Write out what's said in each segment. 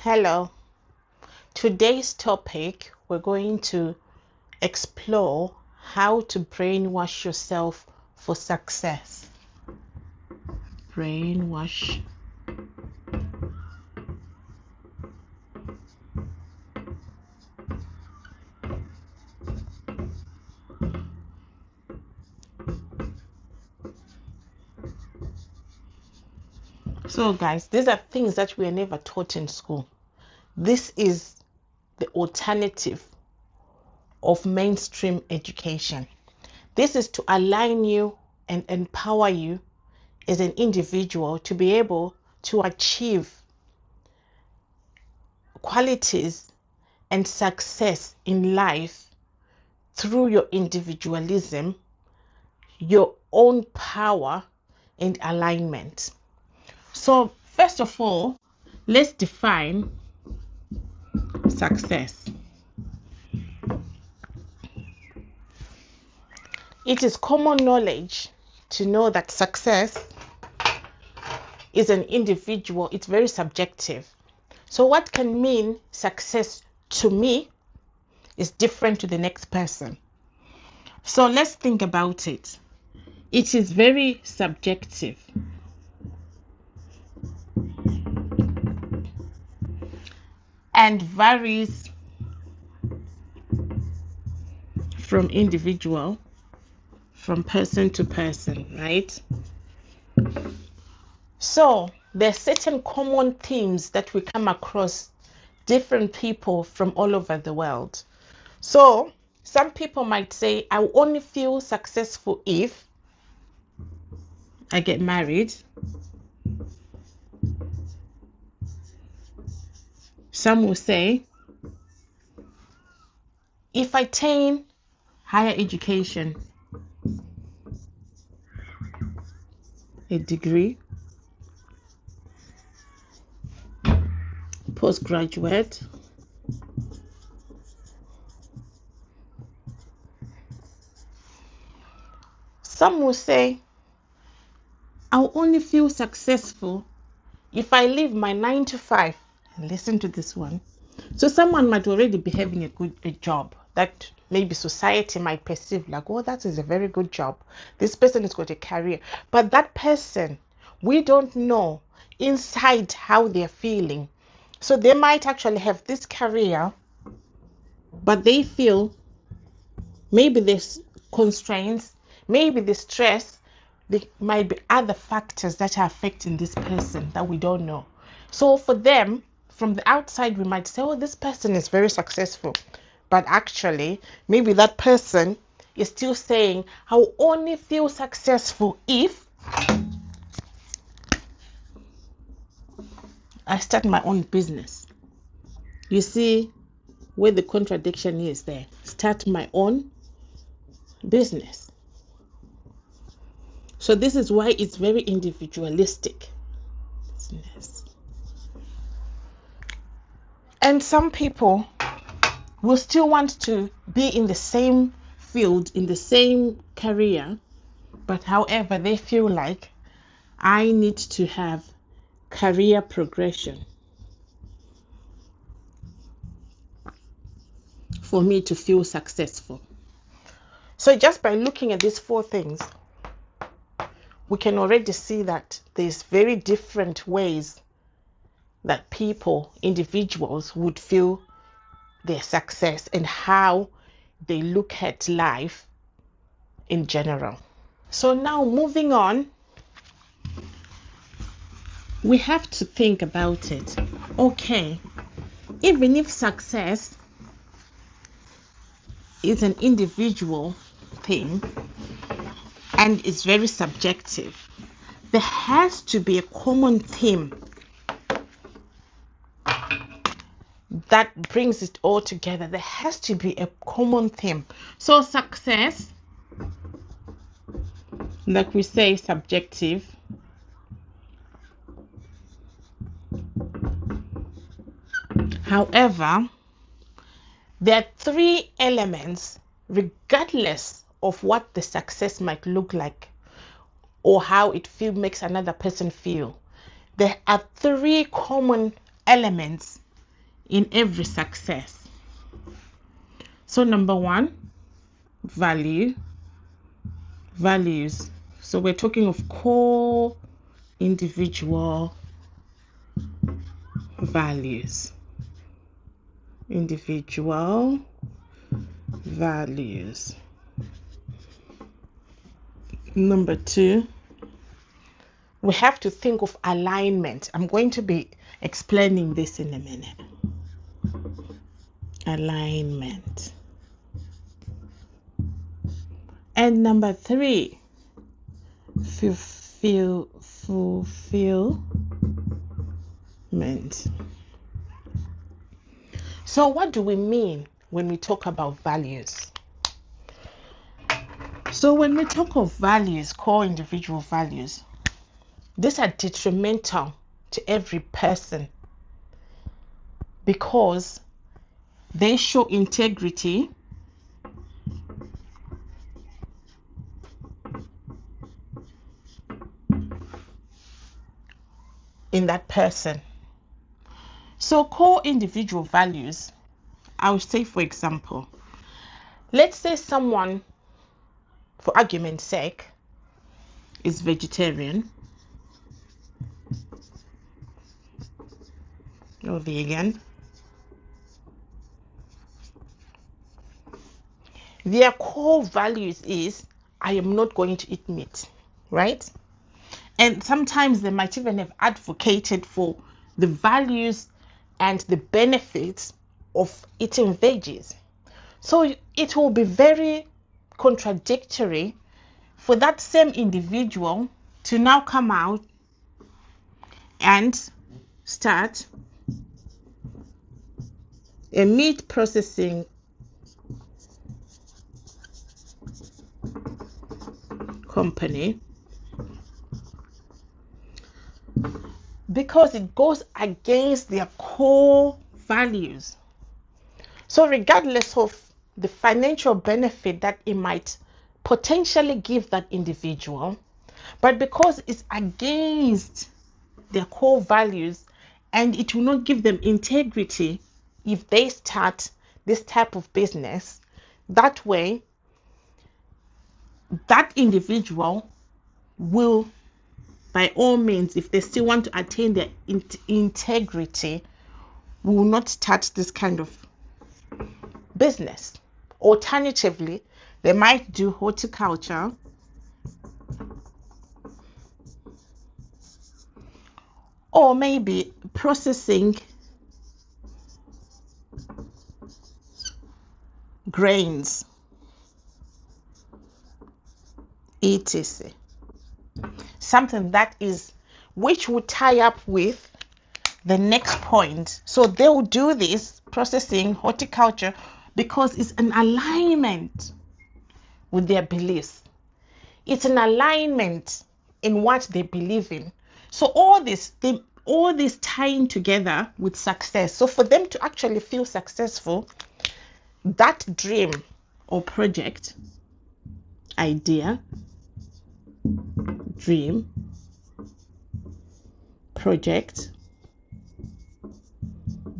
Hello. Today's topic, we're going to explore how to brainwash yourself for success. Brainwash. So guys, these are things that we are never taught in school. This is the alternative of mainstream education. This is to align you and empower you as an individual to be able to achieve qualities and success in life through your individualism, your own power and alignment. So first of all, let's define success. It is common knowledge to know that success is an individual, it's very subjective. So what can mean success to me is different to the next person. So let's think about it. It is very subjective. And varies from person to person, right? So there are certain common themes that we come across different people from all over the world. So some people might say, I will only feel successful if I get married. Some will say, if I attain higher education, a degree, postgraduate, some will say, I'll only feel successful if I leave my 9 to 5. Listen to this one. So someone might already be having a job that maybe society might perceive like, oh, that is a very good job. This person has got a career. But that person, we don't know inside how they're feeling. So they might actually have this career, but they feel maybe there's constraints, maybe the stress, there might be other factors that are affecting this person that we don't know. So for them, from the outside, we might say, oh, this person is very successful. But actually, maybe that person is still saying, I will only feel successful if I start my own business. You see where the contradiction is there. Start my own business. So this is why it's very individualistic. And some people will still want to be in the same field, in the same career, but however, they feel like I need to have career progression for me to feel successful. So just by looking at these 4 things, we can already see that there's very different ways that people, individuals, would feel their success and how they look at life in general. So now moving on, we have to think about it. Okay, even if success is an individual thing and it's very subjective, there has to be a common theme that brings it all together. There has to be a common theme. So success, like we say, subjective. However, there are 3 elements, regardless of what the success might look like or how it makes another person feel. There are 3 common elements in every success. So number one, values. So we're talking of core individual values. Individual values. Number two, we have to think of alignment. I'm going to be explaining this in a minute. Alignment. And number three, fulfillment. So what do we mean when we talk about values? So when we talk of values, core individual values, these are detrimental to every person because they show integrity, in that person. So core individual values, I would say, for example, let's say someone, for argument's sake, is vegetarian or vegan. Their core values is, I am not going to eat meat, right? And sometimes they might even have advocated for the values and the benefits of eating veggies. So it will be very contradictory for that same individual to now come out and start a meat processing company because it goes against their core values. So regardless of the financial benefit that it might potentially give that individual, but because it's against their core values and it will not give them integrity if they start this type of business, that way that individual will, by all means, if they still want to attain their integrity, will not start this kind of business. Alternatively, they might do horticulture or maybe processing grains, etc. Something that is, which would tie up with the next point. So they will do this processing, horticulture, because it's an alignment with their beliefs. It's an alignment in what they believe in. So all this tying together with success. So for them to actually feel successful, that dream or project, idea, dream, project,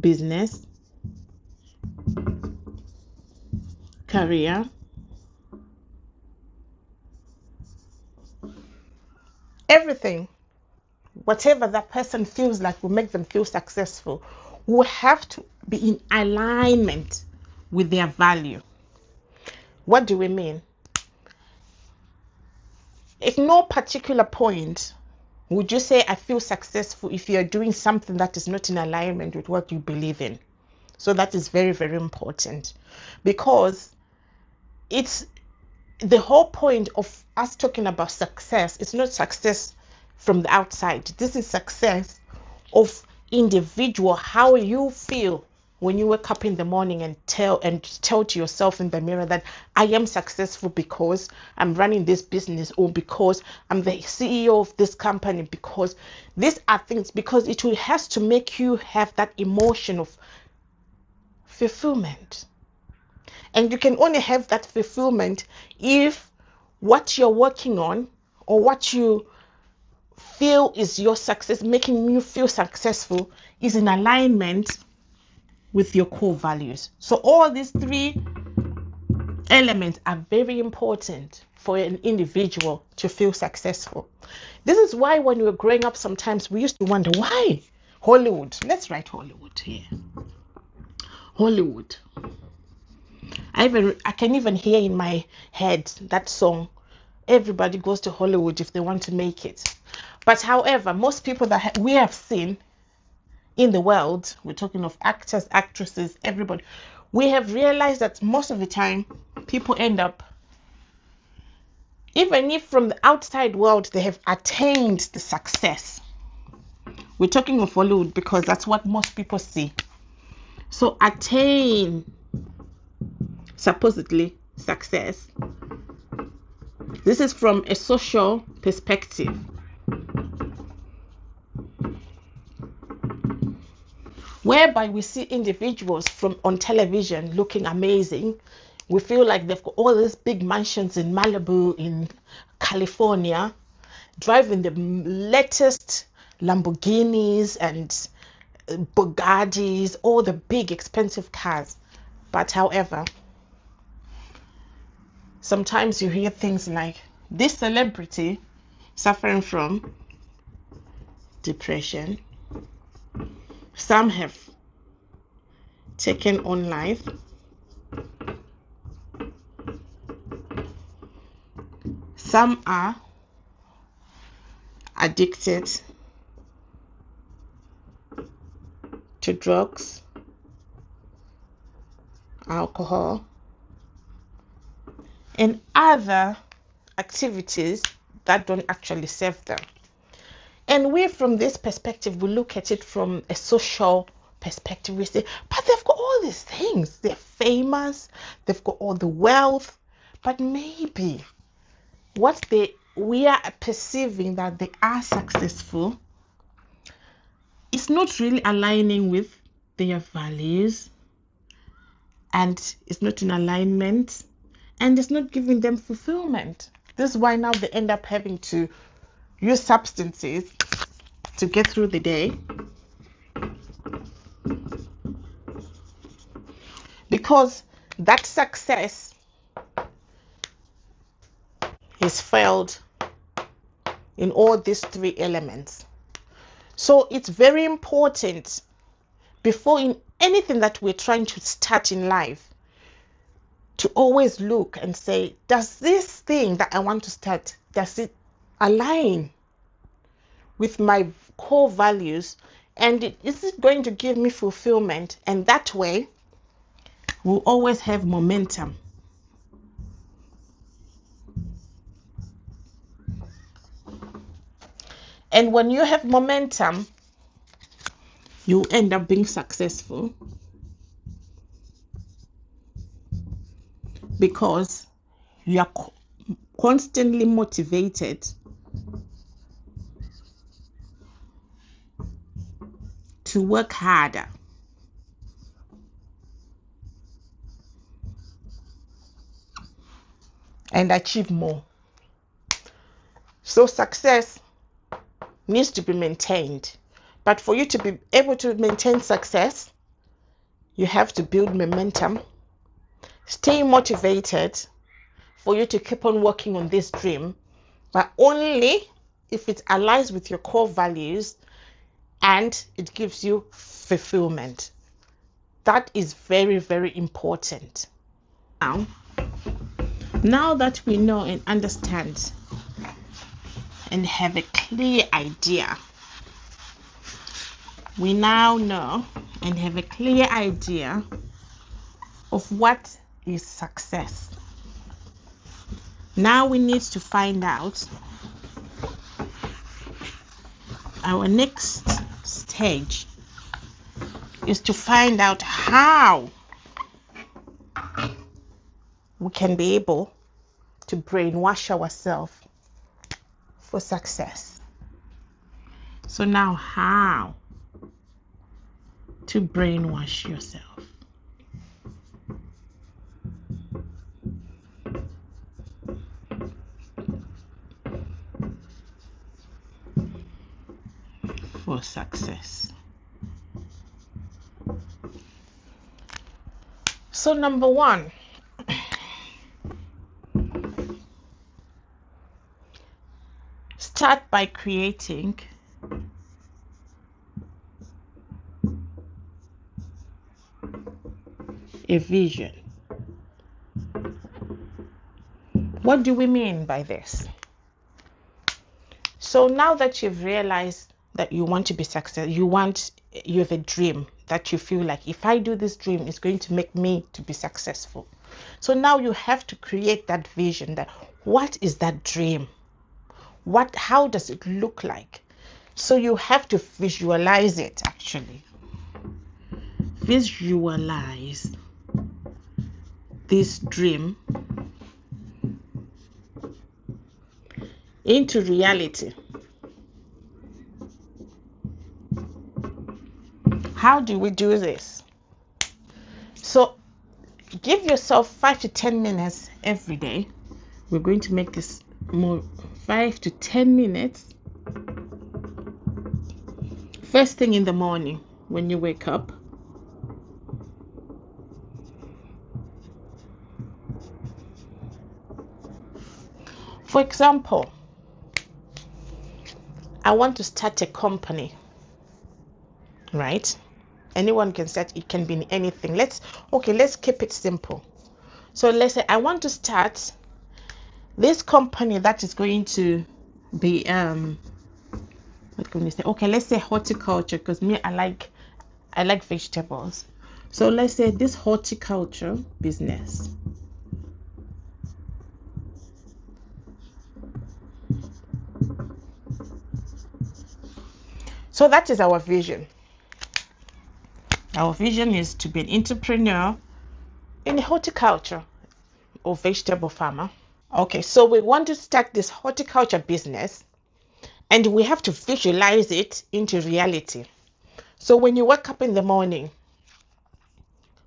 business, career, everything, whatever that person feels like will make them feel successful, will have to be in alignment with their value. What do we mean? At no particular point would you say I feel successful if you're doing something that is not in alignment with what you believe in. So that is very, very important, because it's the whole point of us talking about success. It's not success from the outside. This is success of individual, how you feel when you wake up in the morning and tell to yourself in the mirror that I am successful because I'm running this business, or because I'm the CEO of this company, because these are things, because it will has to make you have that emotion of fulfillment. And you can only have that fulfillment if what you're working on, or what you feel is your success, making you feel successful, is in alignment with your core values. So all these three elements are very important for an individual to feel successful. This is why when we were growing up, sometimes we used to wonder why Hollywood. Let's write Hollywood here. Hollywood. I can even hear in my head that song. Everybody goes to Hollywood if they want to make it. But however, most people that we have seen in the world, we're talking of actors, actresses, everybody, we have realized that most of the time people end up, even if from the outside world they have attained the success. We're talking of Hollywood because that's what most people see. So attain supposedly success. This is from a social perspective. Whereby we see individuals from on television looking amazing. We feel like they've got all these big mansions in Malibu, in California, driving the latest Lamborghinis and Bugattis, all the big expensive cars. But however, sometimes you hear things like this celebrity suffering from depression. Some have taken on life. Some are addicted to drugs, alcohol, and other activities that don't actually serve them. And we, from this perspective, we look at it from a social perspective. We say, but they've got all these things. They're famous. They've got all the wealth. But maybe what we are perceiving that they are successful is not really aligning with their values, and it's not in alignment, and it's not giving them fulfillment. This is why now they end up having to use substances to get through the day, because that success is failed in all these three elements. So it's very important, before in anything that we're trying to start in life, to always look and say, does this thing that I want to start, does it align with my core values, and is it going to give me fulfillment? And that way we'll always have momentum. And when you have momentum, you end up being successful, because you are constantly motivated to work harder. And achieve more. So success needs to be maintained. But for you to be able to maintain success, you have to build momentum, stay motivated for you to keep on working on this dream, but only if it aligns with your core values and it gives you fulfillment. That is very, very important. Now that we know and understand and have a clear idea, we now know and have a clear idea of what is success. Now we need to find out, our next stage is to find out how we can be able to brainwash ourselves for success. So now, how to brainwash yourself. For success. So number one, start by creating a vision. What do we mean by this? So now that you've realized that you want to be successful, you have a dream that you feel like, if I do this dream, it's going to make me to be successful. So now you have to create that vision. That what is that dream? How does it look like? So you have to visualize it. Actually, visualize this dream into reality. How do we do this? So give yourself 5 to 10 minutes every day. We're going to make this more 5 to 10 minutes. First thing in the morning when you wake up. For example, I want to start a company, right? Anyone can start, it can be anything. Let's keep it simple. So let's say I want to start this company that is going to be what can we say? Okay, let's say horticulture, because me, I like vegetables. So let's say this horticulture business. So that is our vision. Our vision is to be an entrepreneur in horticulture or vegetable farmer. Okay, so we want to start this horticulture business and we have to visualize it into reality. So when you wake up in the morning,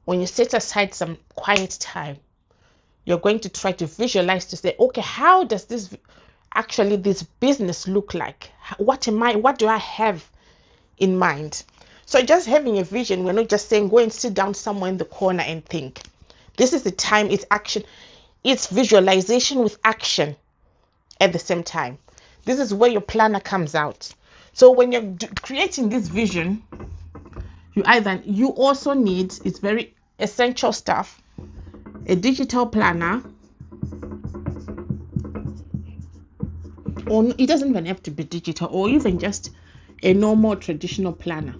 when you set aside some quiet time, you're going to try to visualize to say, okay, how does this business look like? What do I have in mind? So just having a vision, we're not just saying go and sit down somewhere in the corner and think. This is the time. It's action. It's visualization with action at the same time. This is where your planner comes out. So when you're creating this vision, you also need, it's very essential stuff, a digital planner, or it doesn't even have to be digital, or even just a normal traditional planner,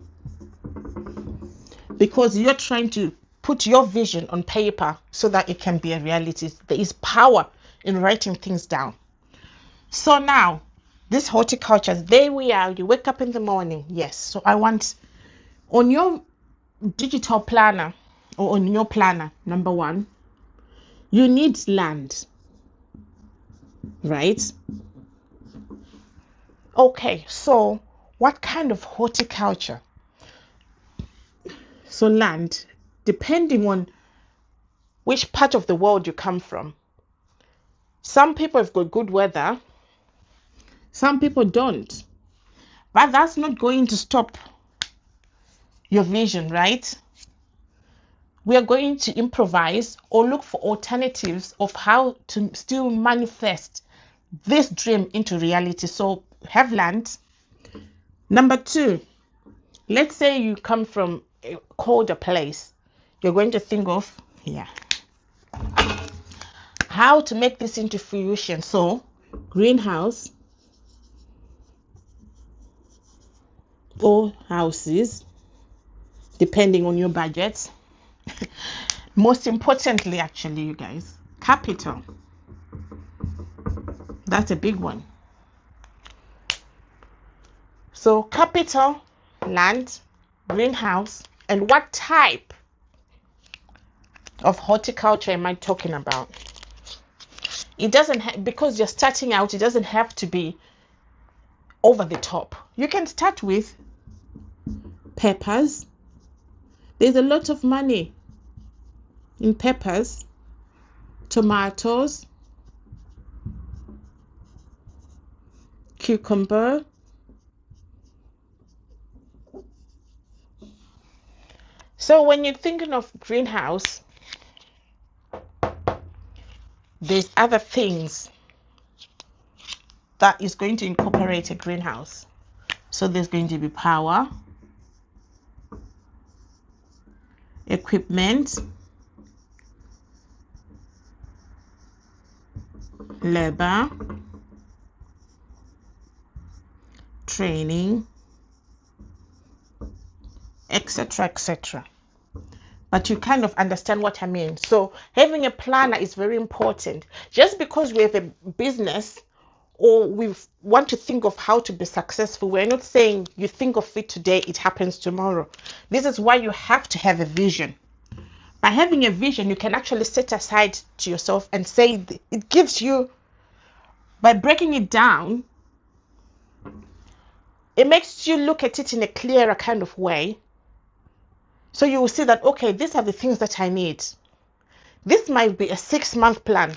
because you're trying to put your vision on paper so that it can be a reality. There is power in writing things down. So now this horticulture, there we are. You wake up in the morning. Yes, so I want on your digital planner or on your planner, number one, you need land, right? Okay, so what kind of horticulture? So land, depending on which part of the world you come from. Some people have got good weather, some people don't. But that's not going to stop your vision, right? We are going to improvise or look for alternatives of how to still manifest this dream into reality. So have land. Number two, let's say you come from a colder place. You're going to think of, how to make this into fruition. So greenhouse or houses, depending on your budget. Most importantly, actually, you guys, capital. That's a big one. So capital, land, greenhouse, and what type of horticulture am I talking about? It doesn't because you're starting out, it doesn't have to be over the top. You can start with peppers. There's a lot of money in peppers, tomatoes, cucumber. So when you're thinking of greenhouse, there's other things that is going to incorporate a greenhouse. So there's going to be power, equipment, labor, training, etc., etc. But you kind of understand what I mean. So having a planner is very important. Just because we have a business or we want to think of how to be successful, we're not saying you think of it today, it happens tomorrow. This is why you have to have a vision. By having a vision, you can actually set aside to yourself and say it gives you, by breaking it down, it makes you look at it in a clearer kind of way. So you will see that, okay, these are the things that I need. This might be a 6-month plan.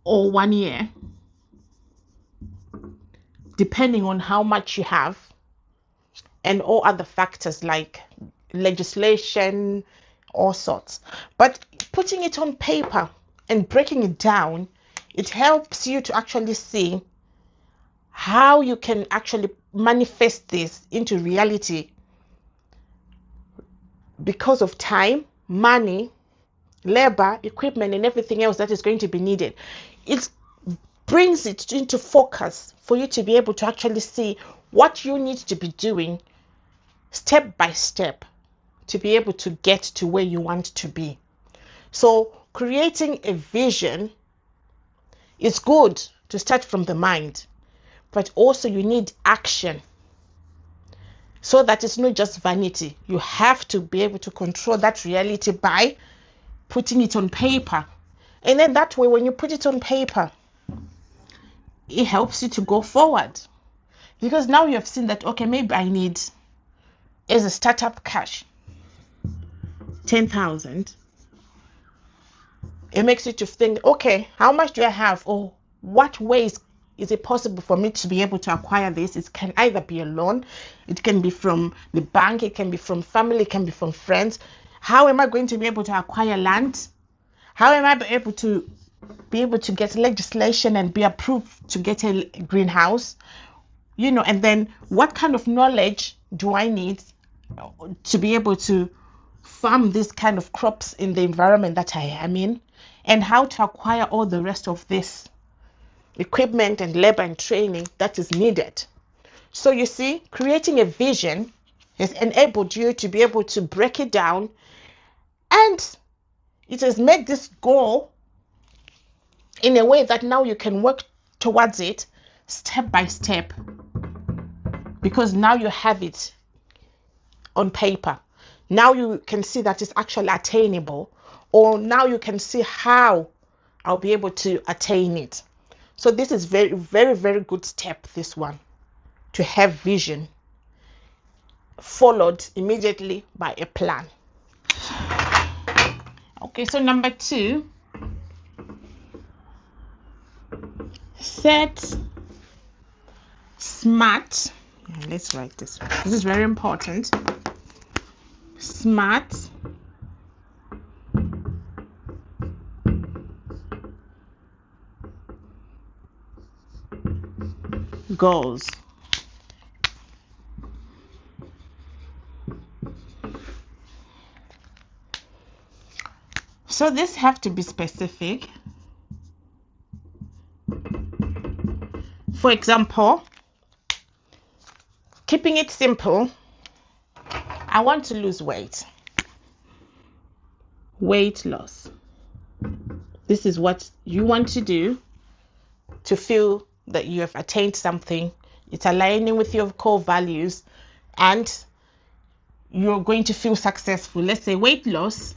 Or 1 year, depending on how much you have and all other factors like legislation, all sorts. But putting it on paper and breaking it down, it helps you to actually see how you can actually manifest this into reality because of time, money, labor, equipment, and everything else that is going to be needed. It brings it into focus for you to be able to actually see what you need to be doing step by step to be able to get to where you want to be. So creating a vision is good to start from the mind, but also you need action so that it's not just vanity. You have to be able to control that reality by putting it on paper. And then that way, when you put it on paper, it helps you to go forward. Because now you have seen that, okay, maybe I need, as a startup, cash 10,000. It makes you to think, okay, how much do I have, or what ways is it possible for me to be able to acquire this? It can either be a loan, it can be from the bank, it can be from family, it can be from friends. How am I going to be able to acquire land? How am I able to get legislation and be approved to get a greenhouse? And then what kind of knowledge do I need to be able to farm this kind of crops in the environment that I am in? And how to acquire all the rest of this equipment and labor and training that is needed. So you see, creating a vision has enabled you to be able to break it down, and it has made this goal in a way that now you can work towards it step by step, because now you have it on paper. Now you can see that it's actually attainable, or now you can see how I'll be able to attain it. So this is very, very, very good step, this one, to have vision followed immediately by a plan. Okay, so number 2, set smart. Let's write this. This is very important. Smart goals. So this have to be specific. For example, keeping it simple, I want to lose weight. Weight loss. This is what you want to do to feel that you have attained something. It's aligning with your core values and you're going to feel successful. Let's say weight loss.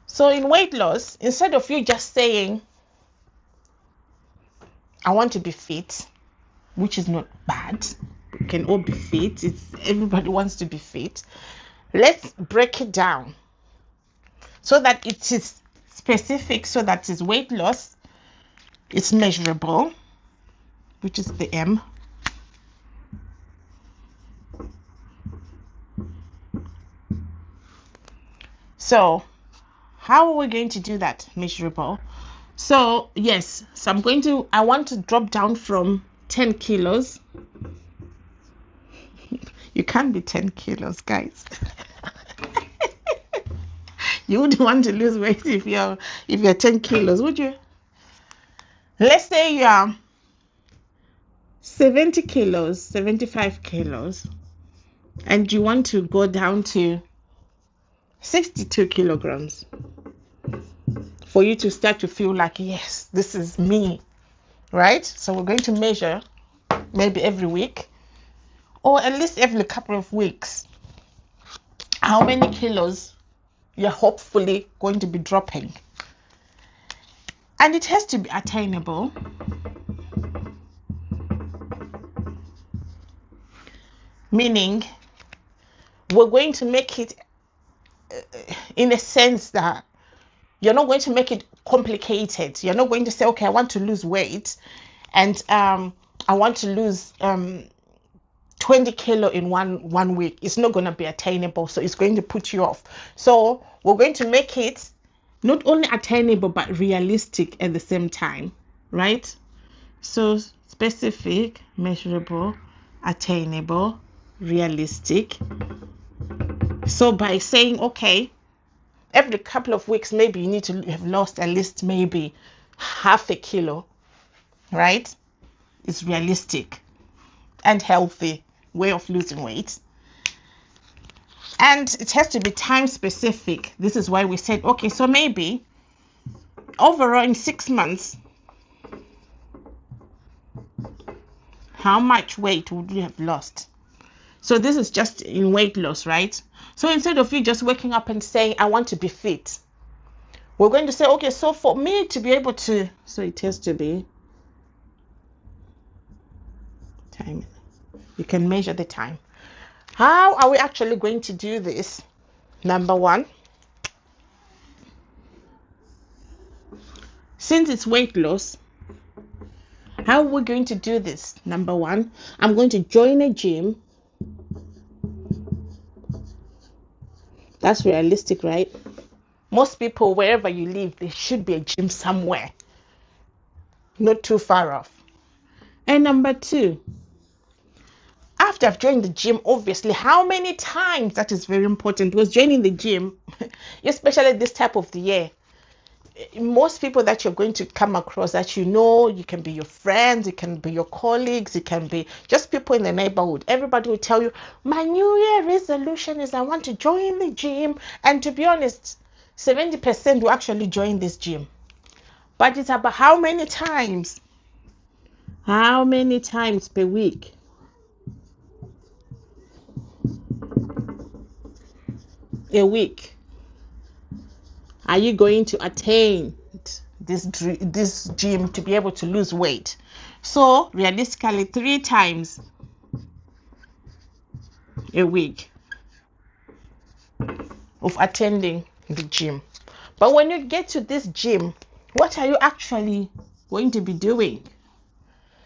So in weight loss, instead of you just saying, I want to be fit, which is not bad. We can all be fit. Everybody wants to be fit. Let's break it down so that it is specific, so that it's weight loss, it's measurable, which is the M. So how are we going to do that? Measurable. So yes, so I want to drop down from 10 kilos. You can't be 10 kilos, guys. You wouldn't want to lose weight if you're 10 kilos, would you? Let's say you are 70 kilos, 75 kilos, and you want to go down to 62 kilograms for you to start to feel like, yes, this is me, right? So we're going to measure maybe every week or at least every couple of weeks how many kilos you're hopefully going to be dropping. And it has to be attainable. Meaning, we're going to make it in a sense that you're not going to make it complicated. You're not going to say, okay, I want to lose weight and I want to lose 20 kilo in one week. It's not going to be attainable. So it's going to put you off. So we're going to make it not only attainable, but realistic at the same time, right? So specific, measurable, attainable, realistic. So by saying, okay, every couple of weeks, maybe you need to have lost at least maybe half a kilo, right? It's realistic and healthy way of losing weight. And it has to be time specific. This is why we said, okay, so maybe overall in 6 months, how much weight would you have lost? So this is just in weight loss, right? So instead of you just waking up and saying, I want to be fit, we're going to say, okay, so for me to be able to, so it has to be time. You can measure the time. How are we actually going to do this? Number one, since it's weight loss, how are we going to do this? Number one, I'm going to join a gym. That's realistic, right? Most people, wherever you live, there should be a gym somewhere, not too far off. And number two, after I've joined the gym, obviously, how many times, that is very important, because joining the gym, especially this type of the year, most people that you're going to come across that you can be your friends, it can be your colleagues, it can be just people in the neighborhood. Everybody will tell you, my New Year resolution is I want to join the gym. And to be honest, 70% will actually join this gym. But it's about how many times? How many times per week? A week. Are you going to attain this gym to be able to lose weight? So realistically, 3 times a week of attending the gym. But when you get to this gym, what are you actually going to be doing?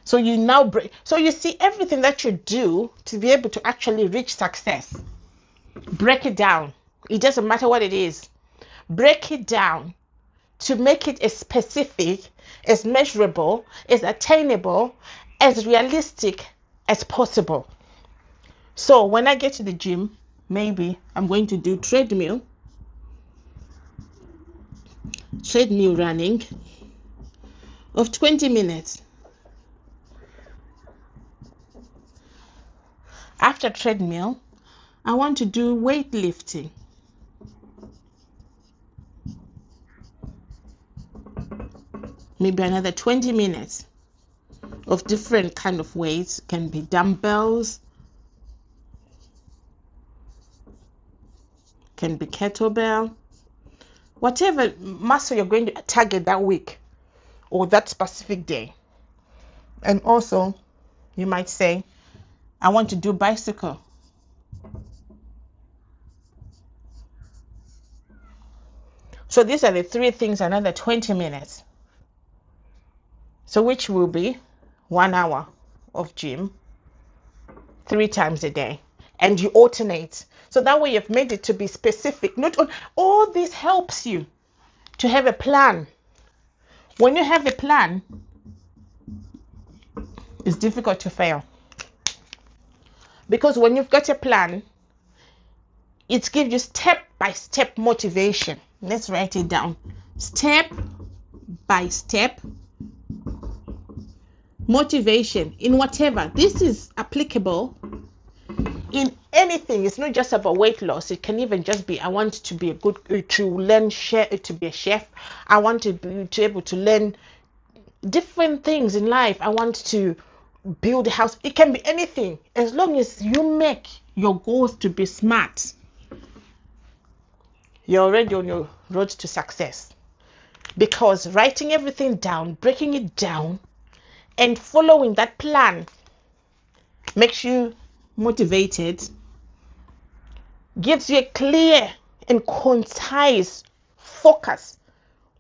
So you now so you see everything that you do to be able to actually reach success. Break it down. It doesn't matter what it is. Break it down to make it as specific, as measurable, as attainable, as realistic as possible. So when I get to the gym, maybe I'm going to do treadmill running of 20 minutes. After treadmill, I want to do weightlifting. Maybe another 20 minutes of different kind of weights. Can be dumbbells, can be kettlebell, whatever muscle you're going to target that week or that specific day. And also, you might say, I want to do bicycle. So these are the 3 things, another 20 minutes. So which will be 1 hour of gym 3 times a day. and you alternate. So that way you've made it to be specific. Not all this helps you to have a plan. When you have a plan, it's difficult to fail. Because when you've got a plan, it gives you step-by-step motivation. Let's write it down. Step-by-step motivation in whatever. This is applicable in anything. It's not just about weight loss. It can even just be, I want to be to learn to be a chef. I want to be able to learn different things in life. I want to build a house. It can be anything. As long as you make your goals to be smart, you're already on your road to success. Because writing everything down, breaking it down, and following that plan makes you motivated, gives you a clear and concise focus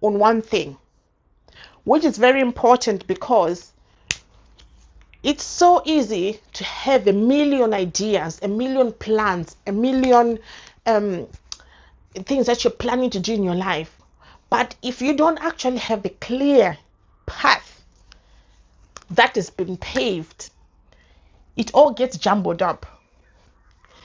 on one thing, which is very important because it's so easy to have a million ideas, a million plans, a million things that you're planning to do in your life. But if you don't actually have a clear path that has been paved, it all gets jumbled up.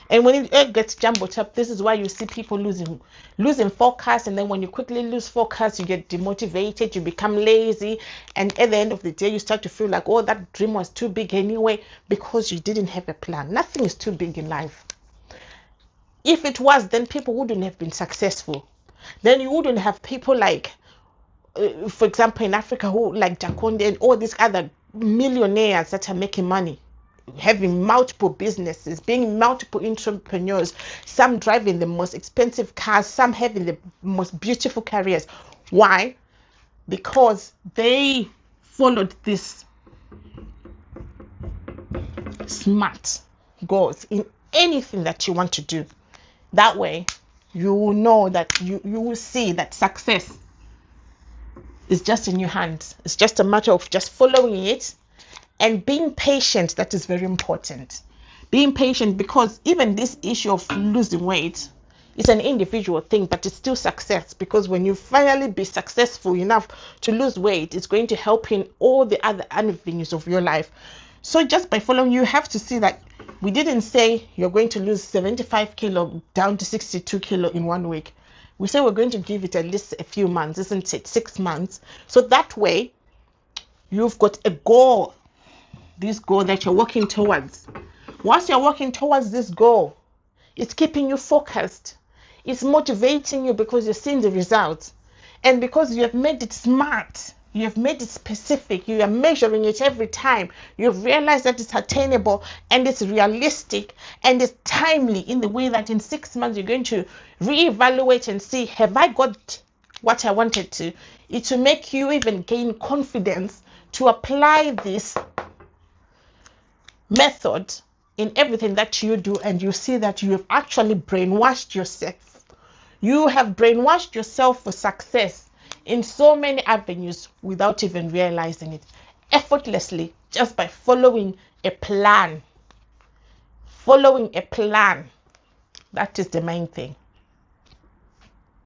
And when it all gets jumbled up, this is why you see people losing focus. And then when you quickly lose focus, you get demotivated, you become lazy. And at the end of the day, you start to feel like, oh, that dream was too big anyway, because you didn't have a plan. Nothing is too big in life. If it was, then people wouldn't have been successful. Then you wouldn't have people like, for example, in Africa, who like Jaconde and all these other millionaires that are making money, having multiple businesses, being multiple entrepreneurs, some driving the most expensive cars, some having the most beautiful careers. Why? Because they followed this smart goals in anything that you want to do. That way, you will know that you will see that success is just in your hands. It's just a matter of just following it and being patient. That is very important. Being patient, because even this issue of losing weight is an individual thing, but it's still success, because when you finally be successful enough to lose weight, it's going to help in all the other avenues of your life. So just by following, you have to see that we didn't say you're going to lose 75 kilo down to 62 kilo in 1 week. We say we're going to give it at least a few months, isn't it? 6 months. So that way you've got a goal, this goal that you're working towards. Once you're working towards this goal, it's keeping you focused. It's motivating you because you're seeing the results. And because you have made it smart, you have made it specific, you are measuring it every time, you've realized that it's attainable and it's realistic and it's timely, in the way that in 6 months you're going to reevaluate and see, have I got what I wanted to? It will make you even gain confidence to apply this method in everything that you do, and you see that you have actually brainwashed yourself. You have brainwashed yourself for success in so many avenues without even realizing it, effortlessly, just by following a plan. Following a plan, that is the main thing.